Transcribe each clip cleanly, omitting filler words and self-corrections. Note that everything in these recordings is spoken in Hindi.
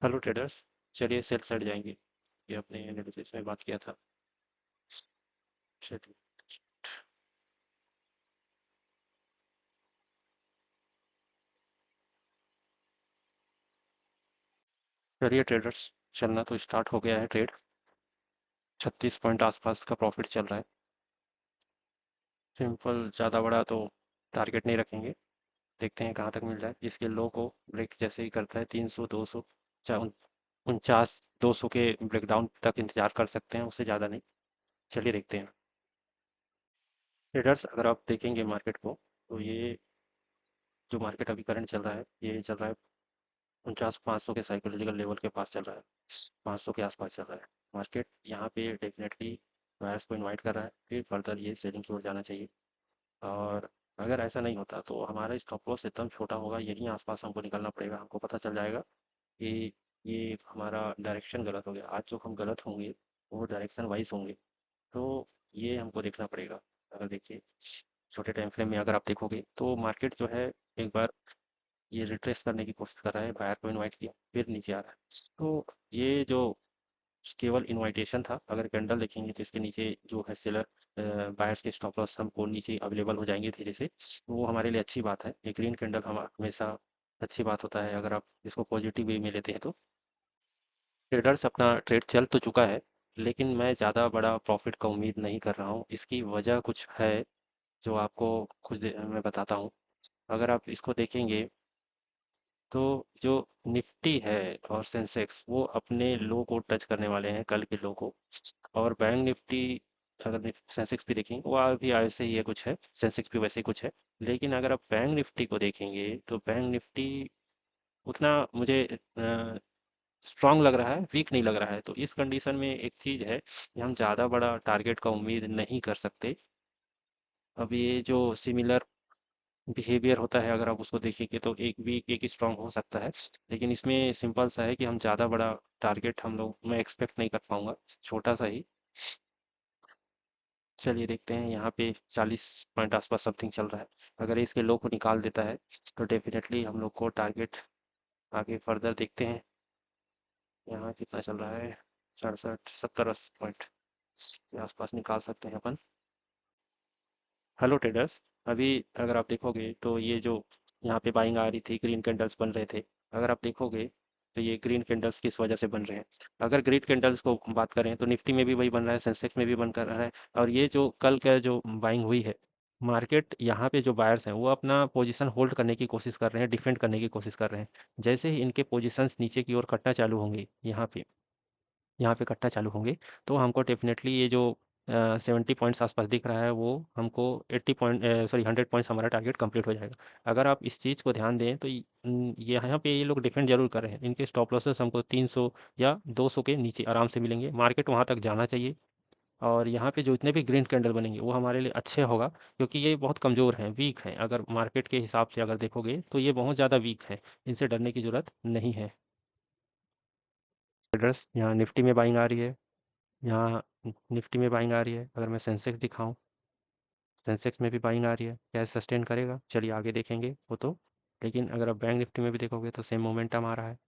Hello traders. चलिए सेल साइड जाएंगे। ये अपने एनालिसिस में बात किया था। चलिए। चलिए ट्रेडर्स, चलना तो स्टार्ट हो गया है ट्रेड। 36 पॉइंट आसपास का प्रॉफिट चल रहा है। सिंपल, ज़्यादा बड़ा तो टारगेट नहीं रखेंगे। देखते हैं कहाँ तक मिल जाए। इसके लो को ब्रेक जैसे ही करता है 300 200 49 200 के ब्रेकडाउन तक इंतजार कर सकते हैं, उससे ज़्यादा नहीं। चलिए देखते हैं ट्रेडर्स। अगर आप देखेंगे मार्केट को, तो ये जो मार्केट अभी करंट चल रहा है, ये चल रहा है 49 500 के साइकोलॉजिकल लेवल के पास चल रहा है। 500 के आसपास चल रहा है मार्केट। यहाँ पे डेफिनेटली बायर्स को इनवाइट कर रहा है कि फर्दर ये सेलिंग की ओर जाना चाहिए। और अगर ऐसा नहीं होता तो हमारा स्टॉप लॉस एकदम छोटा होगा, यहीं आसपास हमको निकलना पड़ेगा। हमको पता चल जाएगा कि ये हमारा डायरेक्शन गलत हो गया। आज जो हम गलत होंगे वो डायरेक्शन वाइज होंगे। तो ये हमको देखना पड़ेगा। अगर देखिए छोटे टाइम फ्रेम में अगर आप देखोगे तो मार्केट जो है एक बार ये रिट्रेस करने की कोशिश कर रहा है, बायर को इनवाइट किया फिर नीचे आ रहा है। तो ये जो केवल इनविटेशन था। अगर कैंडल देखेंगे तो इसके नीचे जो है सेलर बायर्स के स्टॉप लॉस हमको नीचे अवेलेबल हो जाएंगे धीरे से। वो हमारे लिए अच्छी बात है। एक ग्रीन कैंडल हम हमेशा अच्छी बात होता है अगर आप इसको पॉजिटिव वे में लेते हैं तो। ट्रेडर्स, अपना ट्रेड चल तो चुका है, लेकिन मैं ज़्यादा बड़ा प्रॉफिट का उम्मीद नहीं कर रहा हूँ। इसकी वजह कुछ है जो आपको कुछ देर में बताता हूँ। अगर आप इसको देखेंगे तो जो निफ्टी है और सेंसेक्स वो अपने लो को टच करने वाले हैं, कल के लो को। और बैंक निफ्टी, अगर सेंसेक्स भी देखेंगे वो अभी ऐसे ही है, कुछ है। सेंसेक्स भी वैसे ही कुछ है। लेकिन अगर आप बैंक निफ्टी को देखेंगे तो बैंक निफ्टी उतना मुझे स्ट्रांग लग रहा है, वीक नहीं लग रहा है। तो इस कंडीशन में एक चीज़ है कि हम ज़्यादा बड़ा टारगेट का उम्मीद नहीं कर सकते। अब ये जो सिमिलर बिहेवियर होता है अगर आप उसको देखेंगे तो एक वीक एक स्ट्रांग हो सकता है। लेकिन इसमें सिंपल सा है कि हम ज़्यादा बड़ा टारगेट हम लोग मैं एक्सपेक्ट नहीं कर पाऊंगा, छोटा सा ही। चलिए देखते हैं। यहाँ पे 40 पॉइंट आसपास समथिंग चल रहा है। अगर इसके लो को निकाल देता है तो डेफिनेटली हम लोग को टारगेट आगे फर्दर देखते हैं। यहाँ कितना चल रहा है? 67 70 80 पॉइंट के आसपास निकाल सकते हैं अपन। हेलो ट्रेडर्स, अभी अगर आप देखोगे तो ये जो यहाँ पे बाइंग आ रही थी, ग्रीन कैंडल्स बन रहे थे। अगर आप देखोगे तो ये ग्रीन कैंडल्स किस वजह से बन रहे हैं? अगर ग्रीन कैंडल्स को बात करें तो निफ्टी में भी वही बन रहा है, सेंसेक्स में भी बन कर रहा है। और ये जो कल का जो बाइंग हुई है, मार्केट यहाँ पे जो बायर्स हैं वो अपना पोजीशन होल्ड करने की कोशिश कर रहे हैं, डिफेंड करने की कोशिश कर रहे हैं। जैसे ही इनके पोजीशंस नीचे की ओर कटना चालू होंगे, यहाँ पे कटना चालू होंगे, तो हमको डेफिनेटली ये जो 70 पॉइंट्स आसपास दिख रहा है वो हमको 80 पॉइंट, सॉरी 100 पॉइंट्स हमारा टारगेट कंप्लीट हो जाएगा। अगर आप इस चीज़ को ध्यान दें तो यहाँ पे ये लोग डिफेंड जरूर कर रहे हैं। इनके स्टॉप लॉसेस हमको 300 या 200 के नीचे आराम से मिलेंगे। मार्केट वहाँ तक जाना चाहिए। और यहाँ पे जो इतने भी ग्रीन कैंडल बनेंगे वो हमारे लिए अच्छे होगा, क्योंकि ये बहुत कमज़ोर हैं, वीक हैं। अगर मार्केट के हिसाब से अगर देखोगे तो ये बहुत ज़्यादा वीक है। इनसे डरने की ज़रूरत नहीं है। ट्रेडर्स, यहाँ निफ्टी में बाइंग आ रही है। यहाँ निफ्टी में बाइंग आ रही है। अगर मैं सेंसेक्स दिखाऊं, सेंसेक्स में भी बाइंग आ रही है। क्या सस्टेन करेगा? चलिए आगे देखेंगे वो तो। लेकिन अगर आप बैंक निफ्टी में भी देखोगे तो सेम मोमेंटम आ रहा है।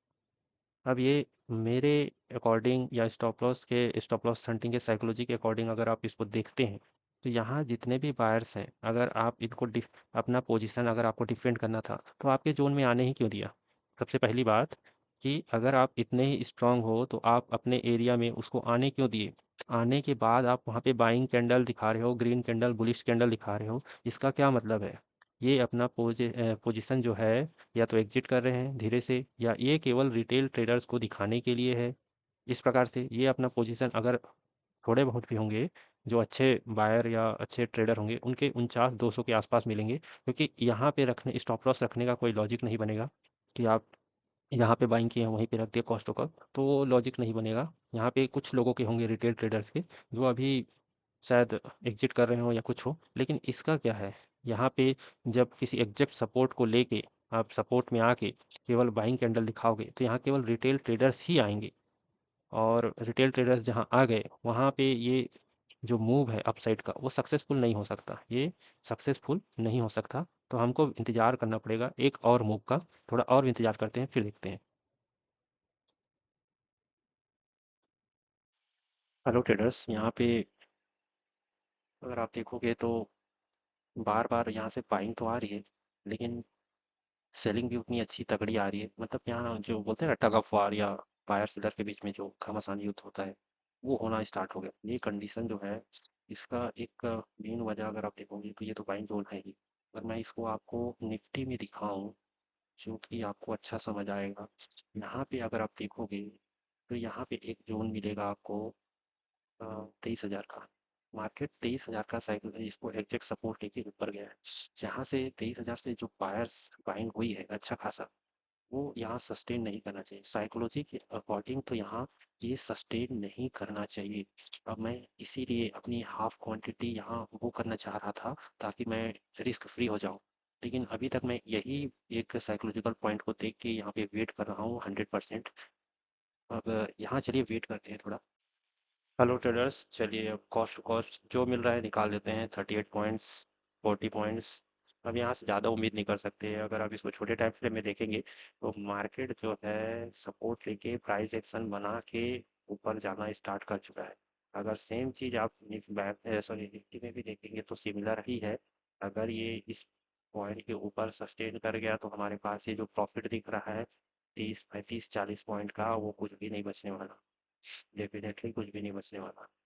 अब ये मेरे अकॉर्डिंग या स्टॉप लॉस हंटिंग के साइकोलॉजी के अकॉर्डिंग अगर आप इसको देखते हैं तो यहाँ जितने भी बायर्स हैं, अगर आप इनको अपना पोजीशन अगर आपको डिफेंड करना था तो आपके जोन में आने ही क्यों दिया? सबसे पहली बात कि अगर आप इतने ही स्ट्रांग हो तो आप अपने एरिया में उसको आने क्यों दिए? आने के बाद आप वहाँ पे बाइंग कैंडल दिखा रहे हो, ग्रीन कैंडल, बुलिश कैंडल दिखा रहे हो। इसका क्या मतलब है? ये अपना पोजीशन जो है या तो एग्जिट कर रहे हैं धीरे से, या ये केवल रिटेल ट्रेडर्स को दिखाने के लिए है। इस प्रकार से ये अपना पोजीशन, अगर थोड़े बहुत भी होंगे जो अच्छे बायर या अच्छे ट्रेडर होंगे, उनके 49 200 के आसपास मिलेंगे। क्योंकि यहाँ पे रखने, स्टॉप लॉस रखने का कोई लॉजिक नहीं बनेगा कि आप यहाँ पे बाइंग किए हैं वहीं पे रख दिया कॉस्ट होकर, तो वो लॉजिक नहीं बनेगा। यहाँ पे कुछ लोगों के होंगे, रिटेल ट्रेडर्स के, जो अभी शायद एग्जिट कर रहे हो या कुछ हो। लेकिन इसका क्या है? यहाँ पे जब किसी एग्जैक्ट सपोर्ट को लेके आप सपोर्ट में आके केवल बाइंग कैंडल दिखाओगे तो यहाँ केवल रिटेल ट्रेडर्स ही आएंगे। और रिटेल ट्रेडर्स जहाँ आ गए वहाँ पे ये जो मूव है अपसाइड का वो सक्सेसफुल नहीं हो सकता। ये सक्सेसफुल नहीं हो सकता। तो हमको इंतज़ार करना पड़ेगा एक और मूव का। थोड़ा और इंतज़ार करते हैं फिर देखते हैं। हेलो ट्रेडर्स, यहाँ पे अगर आप देखोगे तो बार बार यहाँ से बाइंग तो आ रही है, लेकिन सेलिंग भी उतनी अच्छी तगड़ी आ रही है। मतलब यहाँ जो बोलते हैं ना, टग ऑफ वार या बायर सेलर के बीच में जो घमासान युद्ध होता है, वो होना स्टार्ट हो गया। ये कंडीशन जो है, इसका एक मेन वजह अगर आप देखोगे तो ये तो बाइंग जोन है ही। अगर मैं इसको आपको निफ्टी में दिखाऊं, जो कि आपको अच्छा समझ आएगा, यहाँ पे अगर आप देखोगे तो यहाँ पे एक जोन मिलेगा आपको 23,000 का। मार्केट 23,000 का साइकिल है, इसको एग्जैक्ट सपोर्ट लेके ऊपर गया है। जहाँ से 23,000 से जो बायर्स बाइंग हुई है अच्छा खासा, वो यहाँ सस्टेन नहीं करना चाहिए। साइकोलॉजी के अकॉर्डिंग तो यहाँ ये सस्टेन नहीं करना चाहिए। अब मैं इसीलिए अपनी हाफ क्वांटिटी यहाँ वो करना चाह रहा था, ताकि मैं रिस्क फ्री हो जाऊँ। लेकिन अभी तक मैं यही एक साइकोलॉजिकल पॉइंट को देख के यहाँ पे वेट कर रहा हूँ 100%। अब यहाँ चलिए वेट करते हैं थोड़ा। हेलो ट्रेडर्स, चलिए अब कॉस्ट टू कॉस्ट जो मिल रहा है निकाल देते हैं। 38 पॉइंट्स, 40 पॉइंट्स। अब यहाँ से ज़्यादा उम्मीद नहीं कर सकते। अगर आप इसको छोटे टाइम फ्रेम में देखेंगे तो मार्केट जो है सपोर्ट लेके प्राइस एक्शन बना के ऊपर जाना स्टार्ट कर चुका है। अगर सेम चीज़ आप निफ्टी में भी देखेंगे तो सिमिलर ही है। अगर ये इस पॉइंट के ऊपर सस्टेन कर गया तो हमारे पास ये जो प्रॉफिट दिख रहा है 30 35 40 पॉइंट का, वो कुछ भी नहीं बचने वाला। डेफिनेटली कुछ भी नहीं बचने वाला।